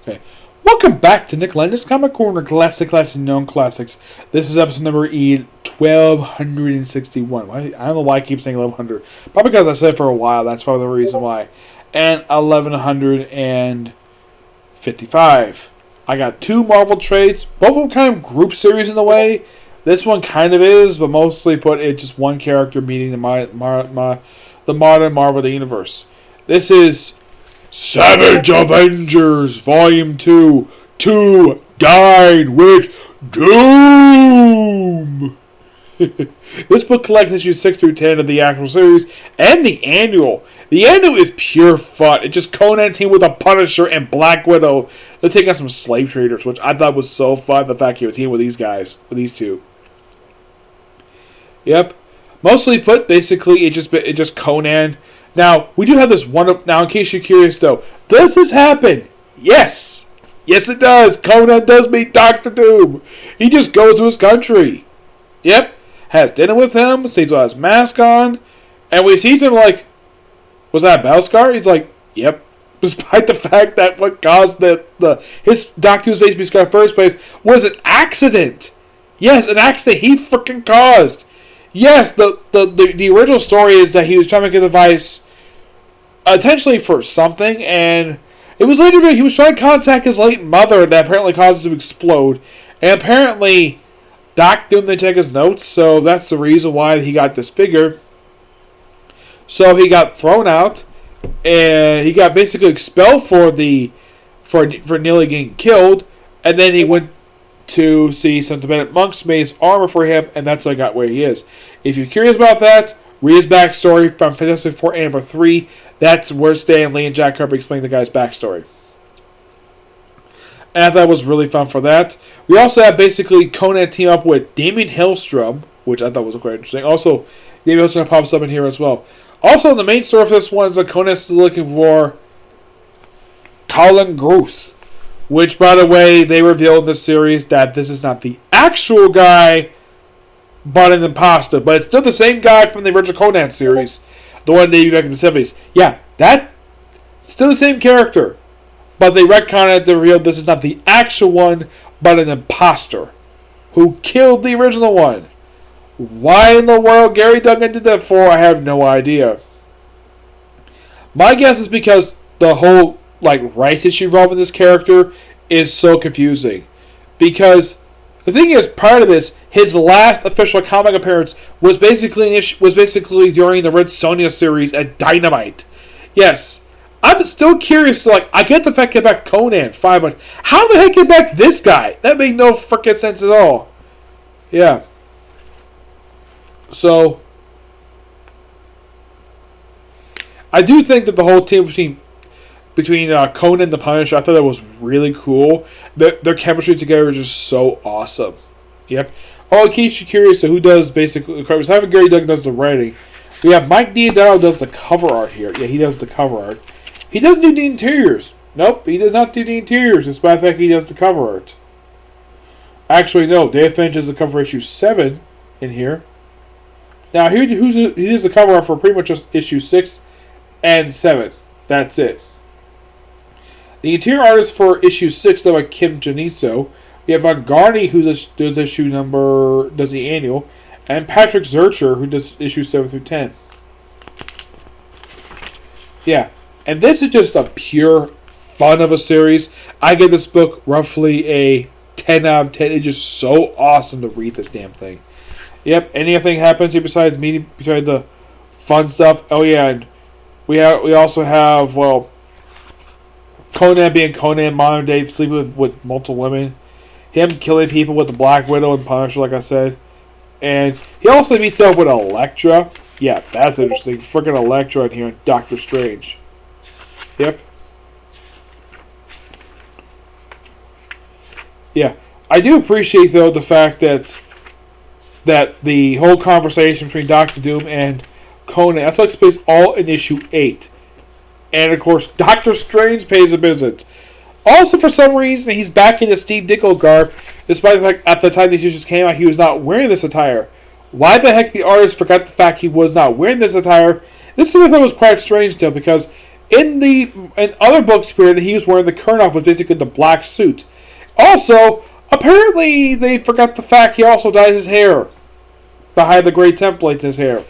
Okay. Welcome back to Nick Lenz Comic Corner, Classic Known Classics. This is episode number 1261. I don't know why I keep saying 1100. Probably because I said it for a while. That's probably the reason why. And 1155. I got two Marvel trades. Both of them kind of group series in a way. This one kind of is, but mostly put it just one character meeting the modern Marvel Universe. This is Savage Avengers Volume 2 to Dine with Doom. This book collects issues 6 through 10 of the actual series and the annual. The annual is pure fun. It's just Conan team with a Punisher and Black Widow. They're taking on some slave traders, which I thought was so fun. The fact you were teaming with these guys, with these two. Yep. Mostly put, basically, it just Conan. Now, we do have this one. Now, in case you're curious, though, does this happen? Yes. Yes, it does. Conan does meet Dr. Doom. He just goes to his country. Yep. Has dinner with him. Sees with his mask on. And we see him like, was that a battle scar? He's like, yep. Despite the fact that what caused his Dr. Doom's face to be scarred in the first place was an accident. Yes, an accident he freaking caused. Yes, the original story is that he was trying to make a device intentionally for something, and it was later he was trying to contact his late mother that apparently caused it to explode. And apparently, Doc Doom didn't check his notes, so that's the reason why he got disfigured. So he got thrown out, and he got basically expelled for nearly getting killed, and then he went to see some Tibetan monks, made his armor for him, and that's how I got where he is. If you're curious about that, read his backstory from Fantastic Four number 3. That's where Stan Lee and Jack Kirby explain the guy's backstory. And I thought it was really fun for that. We also have basically Conan team up with Damien Hellstrom, which I thought was quite interesting. Also, Damien Hellstrom pops up in here as well. Also, the main story for this one is that Conan's still looking for Colin Gruth. Which, by the way, they revealed in this series that this is not the actual guy, but an imposter. But it's still the same guy from the original Conan series. The one they back in the 70s. Yeah, that's still the same character. But they retconned it to reveal this is not the actual one, but an imposter. Who killed the original one. Why in the world Gary Duggan did that for, I have no idea. My guess is because the whole rights issue involved in this character is so confusing. Because the thing is, prior to this, his last official comic appearance was basically during the Red Sonja series at Dynamite. Yes, I'm still curious. I get the fact get back Conan, fine, but how the heck get back this guy? That made no freaking sense at all. Yeah. So, I do think that the whole team between Conan and the Punisher, I thought that was really cool. Their chemistry together is just so awesome. Yep. Oh, in case you're curious, who does basically... Having Gary Duggan does the writing. We have Mike Diodato does the cover art here. Yeah, he does the cover art. He doesn't do the interiors. Nope, he does not do the interiors, despite the fact he does the cover art. Actually, no. Dave Finch does the cover issue 7 in here. Now, he does the cover art for pretty much just issue 6 and 7. That's it. The interior artist for issue 6 done by Kim Janiso. We have Von Garney who does the annual, and Patrick Zurcher who does issue 7 through 10. Yeah, and this is just a pure fun of a series. I give this book roughly a 10 out of 10. It's just so awesome to read this damn thing. Yep, anything happens here besides the fun stuff. Oh yeah, and we also have Conan being Conan, modern day, sleeping with multiple women. Him killing people with the Black Widow and Punisher, like I said. And he also meets up with Elektra. Yeah, that's interesting. Freaking Elektra in here in Doctor Strange. Yep. Yeah. I do appreciate, though, the fact that the whole conversation between Doctor Doom and Conan, that takes place all in issue 8. And, of course, Doctor Strange pays a visit. Also, for some reason, he's back in the Steve Ditko garb, despite the fact at the time these issues came out, he was not wearing this attire. Why the heck the artist forgot the fact he was not wearing this attire? This is what I thought was quite strange, though, because In other books period, he was wearing the Kurnoff, was basically the black suit. Also, apparently they forgot the fact he also dyes his hair behind the gray templates. His hair.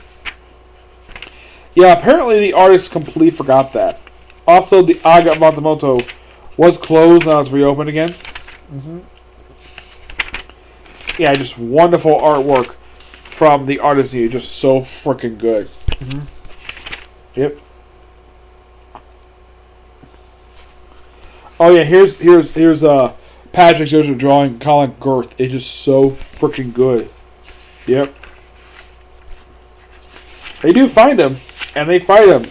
Yeah, apparently the artist completely forgot that. Also, the Aga Matsumoto was closed, now it's reopened again. Yeah, just wonderful artwork from the artist here. Just so freaking good. Yep. Oh yeah, here's Patrick Joseph drawing Colin Girth. It's just so freaking good. Yep. They do find him, and they fight him.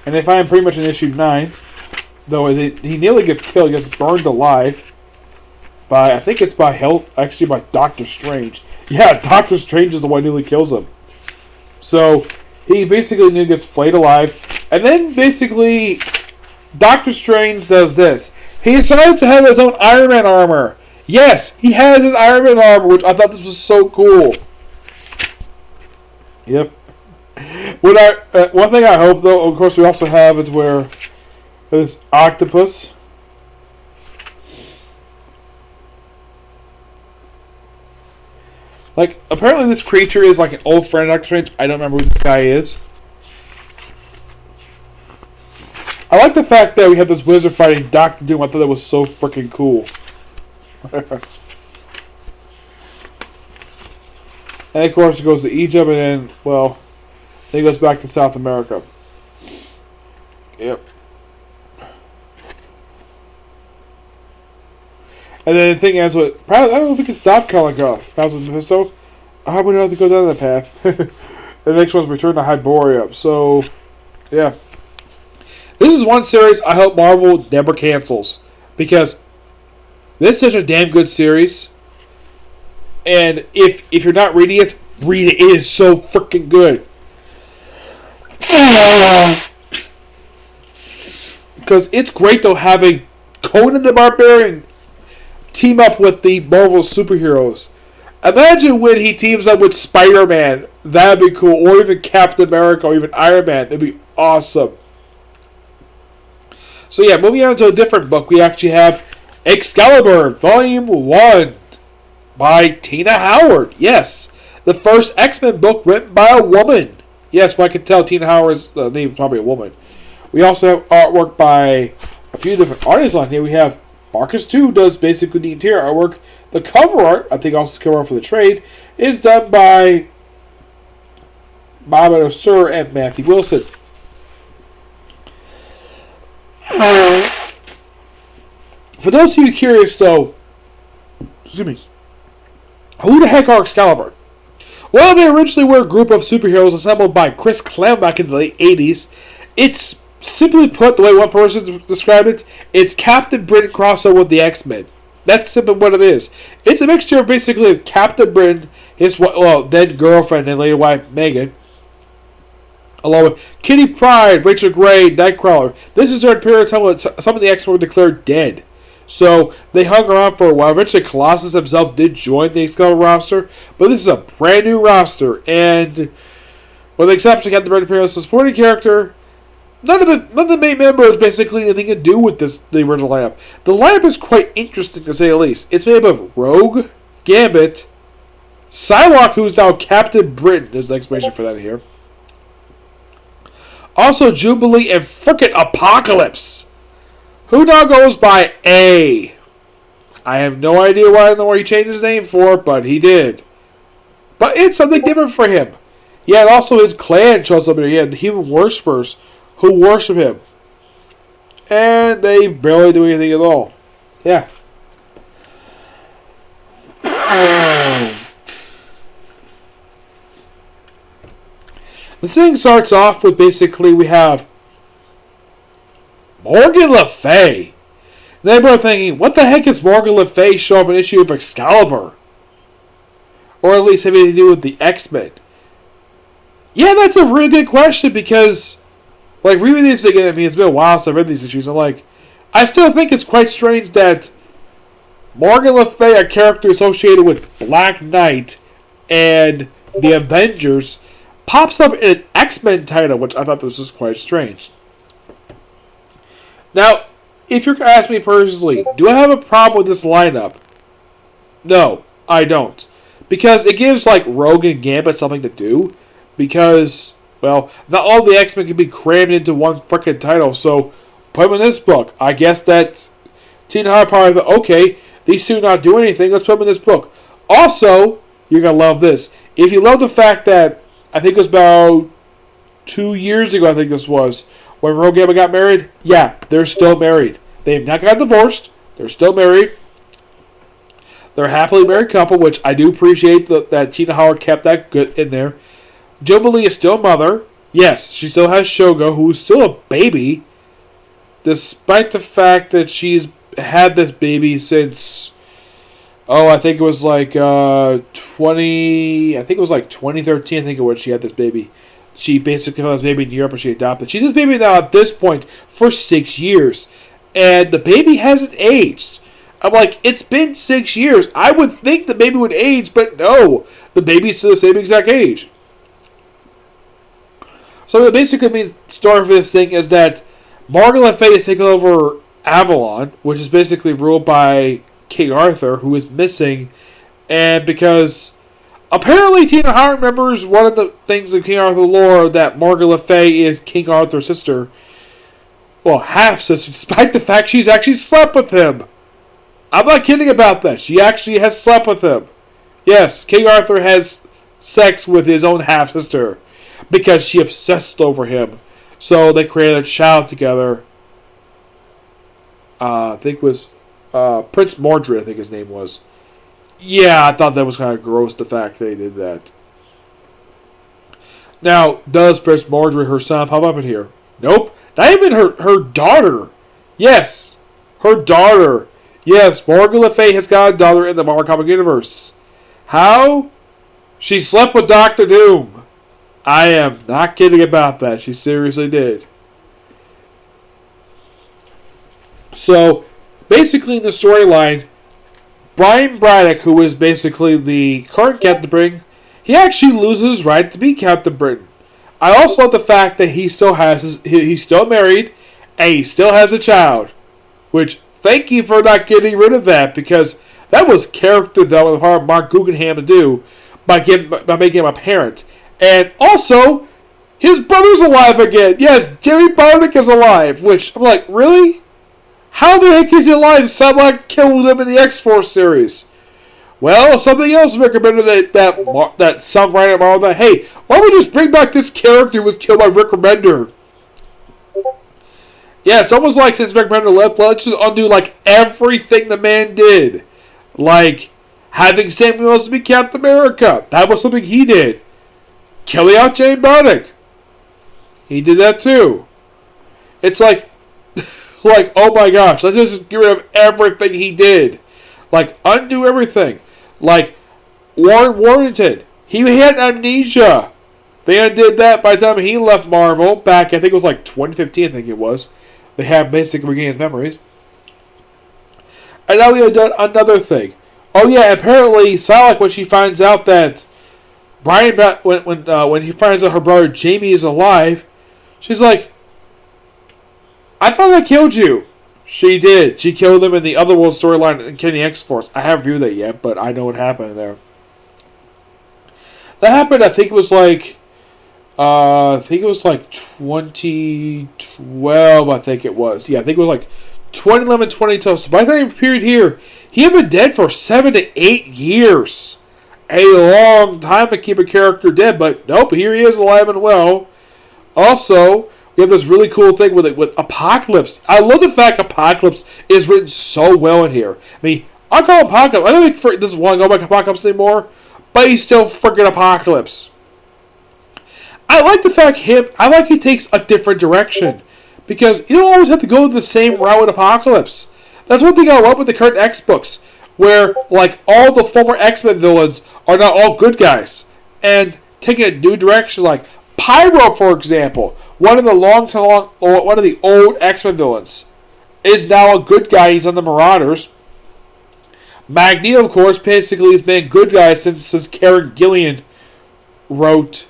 And they find him pretty much in issue 9. Though he nearly gets killed, he gets burned alive. I think it's by Doctor Strange. Yeah, Doctor Strange is the one who nearly kills him. So, he basically nearly gets flayed alive. And then, basically, Doctor Strange does this. He decides to have his own Iron Man armor. Yes, he has an Iron Man armor, which I thought this was so cool. Yep. One thing I hope, though, of course, we also have is where this octopus. Like, apparently this creature is like an old friend of Doctor Strange. I don't remember who this guy is. I like the fact that we have this wizard fighting Doctor Doom. I thought that was so freaking cool. And of course it goes to Egypt and then, well, then he goes back to South America. Yep. And then the thing ends with, I don't know if we can stop Colin Girth. That was with Mephisto. I would have to go down that path. The next one's Return to Hyboria. So, yeah. This is one series I hope Marvel never cancels. Because this is such a damn good series. And if you're not reading it, read it. It is so freaking good. Because it's great, though, having Conan the Barbarian team up with the Marvel superheroes. Imagine when he teams up with Spider-Man. That'd be cool. Or even Captain America or even Iron Man. That'd be awesome. So yeah, moving on to a different book. We actually have Excalibur, Volume 1 by Tina Howard. Yes. The first X-Men book written by a woman. Yes, well, I can tell Tina Howard's name is probably a woman. We also have artwork by a few different artists on here. We have Marcus 2 does basically the interior artwork. The cover art, I think also the cover art for the trade, is done by Bob Sir and Matthew Wilson. For those of you curious, though, excuse me, who the heck are Excalibur? Well, they originally were a group of superheroes assembled by Chris Clem back in the late 80s. It's simply put, the way one person described it, it's Captain Britain crossover with the X-Men. That's simply what it is. It's a mixture of basically Captain Britain, his then girlfriend and later wife Megan, along with Kitty Pryde, Rachel Gray, Nightcrawler. This is their period of time when some of the X-Men were declared dead. So they hung around for a while. Eventually Colossus himself did join the Excalibur roster, but this is a brand new roster, and with the exception of Captain Britain as a supporting character, none of the main members basically anything to do with the original lineup. The lineup is quite interesting to say the least. It's made up of Rogue, Gambit, Psylocke, who's now Captain Britain. There's an explanation for that here. Also Jubilee and frickin' Apocalypse, who now goes by A. I have no idea why he changed his name for, but he did. But it's something different for him. Yeah, and also his clan shows up here. He had the human worshippers who worship him. And they barely do anything at all. Yeah. The thing starts off with basically we have Morgan Le Fay. Then everybody thinking, what the heck is Morgan Le Fay show up in an issue of Excalibur? Or at least having to do with the X-Men? Yeah, that's a really good question because, like, reading these again, I mean, it's been a while since I've read these issues. I'm like, I still think it's quite strange that Morgan Le Fay, a character associated with Black Knight and the Avengers, pops up in an X-Men title, which I thought this was quite strange. Now, if you're going to ask me personally, do I have a problem with this lineup? No, I don't. Because it gives, like, Rogue and Gambit something to do. Because, well, not all the X-Men can be crammed into one freaking title. So, put them in this book. I guess that Teen Hart probably thought, okay, these two not do anything, let's put them in this book. Also, you're going to love this. If you love the fact that, I think it was about 2 years ago, I think this was, when Rogue and Gambit got married, yeah, they're still married. They've not got divorced. They're still married. They're a happily married couple, which I do appreciate that Tina Howard kept that good in there. Jubilee is still a mother. Yes, she still has Shogo, who's still a baby, despite the fact that she's had this baby since, I think it was like 2013, I think it was she had this baby. She basically had this baby in Europe and she adopted. She's this baby now at this point for 6 years. And the baby hasn't aged. I'm like, it's been 6 years. I would think the baby would age, but no. The baby's still the same exact age. So it basically means the story for this thing is that Morgan Le Fay is taking over Avalon, which is basically ruled by King Arthur, who is missing. And because apparently Tina Howard remembers one of the things in King Arthur lore that Morgan Le Fay is King Arthur's sister. Well, half-sister, despite the fact she's actually slept with him. I'm not kidding about that. She actually has slept with him. Yes, King Arthur has sex with his own half-sister because she obsessed over him. So they created a child together. I think it was Prince Mordred, I think his name was. Yeah, I thought that was kind of gross, the fact they did that. Now, does Prince Mordred, her son, pop up in here? Nope. Not even her daughter. Yes, her daughter. Yes, Morgan Le Fay has got a daughter in the Marvel Comic Universe. How? She slept with Doctor Doom. I am not kidding about that. She seriously did. So, basically in the storyline, Brian Braddock, who is basically the current Captain Britain, he actually loses his right to be Captain Britain. I also love the fact that he's still married, and he still has a child. Which, thank you for not getting rid of that, because that was character development hard Mark Guggenheim to do by making him a parent. And also, his brother's alive again. Yes, Jerry Barnick is alive. Which, I'm like, really? How the heck is he alive? Sound like killed him in the X-Force series. Well, something else recommended that some writer Marvel that, hey, why don't we just bring back this character who was killed by Rick Remender? Yeah, it's almost like since Rick Remender left, let's just undo like everything the man did. Like having Samuel Wilson be Captain America. That was something he did. Killing out Jane Barnick. He did that too. It's like, oh my gosh, let's just get rid of everything he did. Like, undo everything. Like, Warren Worthington. He had amnesia. They undid that by the time he left Marvel back, I think it was like 2015, I think it was. They had basically regained his memories. And now we have done another thing. Oh yeah, apparently Psylocke, when she finds out that Brian, when he finds out her brother Jamie is alive, she's like, I thought I killed you. She did. She killed him in the Otherworld storyline in Kenny X-Force. I haven't viewed that yet, but I know what happened there. That happened, I think it was like 2012, I think it was. Yeah, I think it was like 2011, 2012. So by the time period here, he had been dead for 7 to 8 years. A long time to keep a character dead, but nope, here he is alive and well. Also, we have this really cool thing with Apocalypse. I love the fact Apocalypse is written so well in here. I mean, I call him Apocalypse. I don't think this is want to go by Apocalypse anymore, but he's still freaking Apocalypse. I like the fact he takes a different direction. Because you don't always have to go the same route with Apocalypse. That's one thing I love with the current X books, where like all the former X-Men villains are now all good guys. And taking a new direction, like Pyro, for example, one of the old X-Men villains, is now a good guy. He's on the Marauders. Magneto, of course, basically has been a good guy since Karen Gillian wrote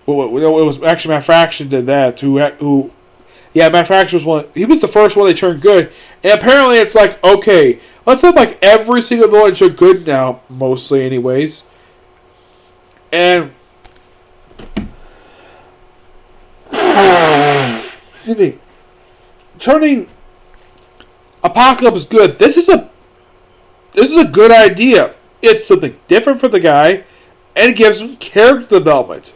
Well, it was actually Matt Fraction did that. Yeah, Matt Fraction was one. He was the first one they turned good, and apparently it's like, okay, let's have like every single villain turn good now, mostly anyways. And excuse me, turning Apocalypse good. This is a good idea. It's something different for the guy, and it gives him character development.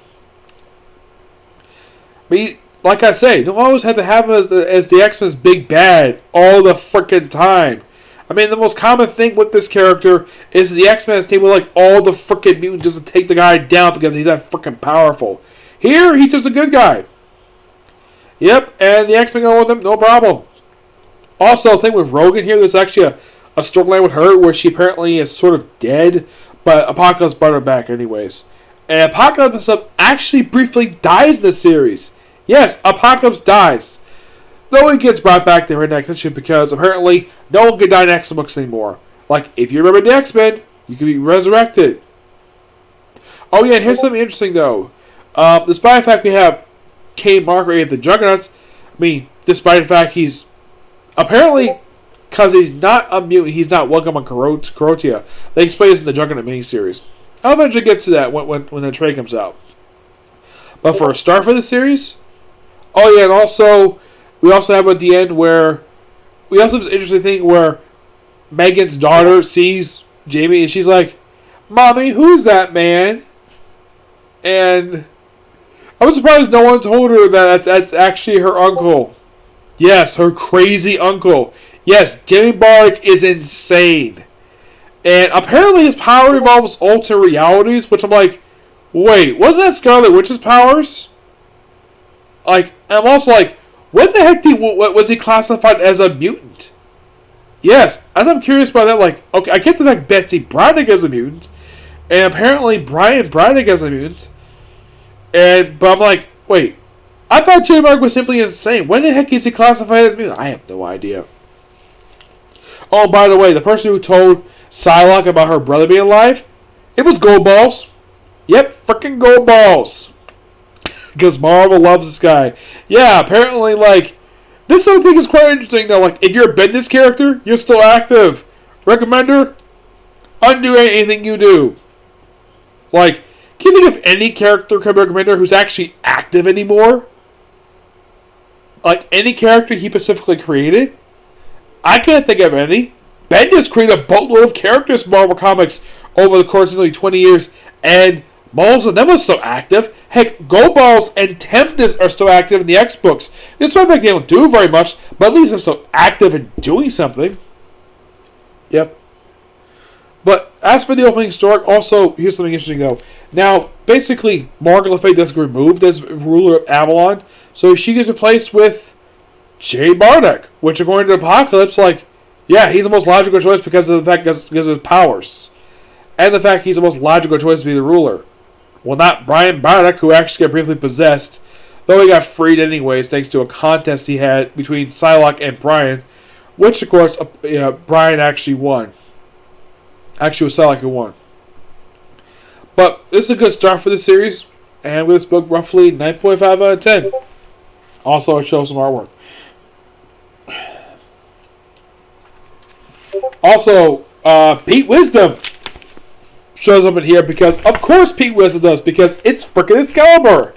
Like I say, don't always have to have him as the X-Men's big bad all the freaking time. I mean, the most common thing with this character is the X-Men's team with like all the freaking mutants just to take the guy down because he's that freaking powerful. Here, he's just a good guy. Yep, and the X-Men go with him, no problem. Also, the thing with Rogan here, there's actually a storyline with her where she apparently is sort of dead, but Apocalypse brought her back anyways. And Apocalypse himself actually briefly dies in this series. Yes, Apocalypse dies. Though he gets brought back to her next issue because apparently no one can die in X-Men books anymore. Like, if you remember the X-Men, you can be resurrected. Oh yeah, and here's something interesting though. Despite the fact we have Kane Margaret of the Juggernauts, despite the fact he's apparently, because he's not a mutant, he's not welcome on Korotia. They explain this in the Juggernaut miniseries. I'll eventually get to that when the trade comes out. But for a start for the series, oh yeah, and also we also have at the end where we also have this interesting thing where Megan's daughter sees Jamie and she's like, "Mommy, who's that man?" And I was surprised no one told her that that's actually her uncle. Yes, her crazy uncle. Yes, Jamie Bardick is insane. And apparently his power involves alternate realities, which I'm like, wait, wasn't that Scarlet Witch's powers? Like, I'm also like, when the heck was he classified as a mutant? Yes, as I'm curious about that, like, okay, I get the fact Betsy Braddock is a mutant, and apparently Brian Braddock is a mutant, but I'm like, wait, I thought Jamie Bardick was simply insane. When the heck is he classified as a mutant? I have no idea. Oh, by the way, the person who told Psylocke about her brother being alive, it was Goldballs. Yep, freaking Goldballs. Because Marvel loves this guy. Yeah, apparently, like, this whole thing is quite interesting, though. Like, if you're a Bendis character, you're still active. Recommender, undo anything you do. Like, can you think of any character recommender who's actually active anymore? Like, any character he specifically created? I can't think of any. Bendis created a boatload of characters in Marvel Comics over the course of nearly 20 years, and most of them are still active. Heck, Goldballs and Tempest are still active in the X books. This might make they don't do very much, but at least they're still active and doing something. Yep. But as for the opening story, also, here's something interesting though. Now, basically, Morgan Le Fay does get removed as ruler of Avalon, so she gets replaced with Jay Bardick, which according to Apocalypse, like, yeah, he's the most logical choice because of the fact because of his powers. And the fact he's the most logical choice to be the ruler. Well, not Brian Bardick, who actually got briefly possessed, though he got freed anyways thanks to a contest he had between Psylocke and Brian, which, of course, Brian actually won. Actually, it was Psylocke who won. But this is a good start for the series, and with this book, roughly 9.5 out of 10. Also, it shows some artwork. Also, Pete Wisdom shows up in here because, of course, Pete Wisdom does, because it's freaking Excalibur.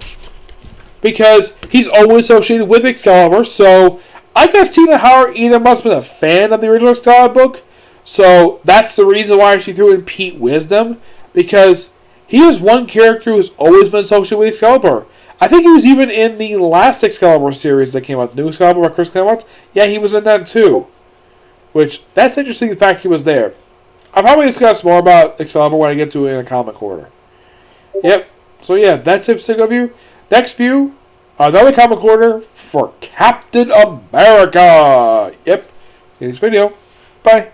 Because he's always associated with Excalibur, so I guess Tina Howard either must have been a fan of the original Excalibur book, so that's the reason why she threw in Pete Wisdom, because he is one character who's always been associated with Excalibur. I think he was even in the last Excalibur series that came out, New Excalibur by Chris Claremont. Yeah, he was in that too. Which, that's interesting, the fact he was there. I'll probably discuss more about Excalibur when I get to it in a comic corner. Yep. So yeah, that's it for View. Next view, another comic corner for Captain America. Yep. Next video. Bye.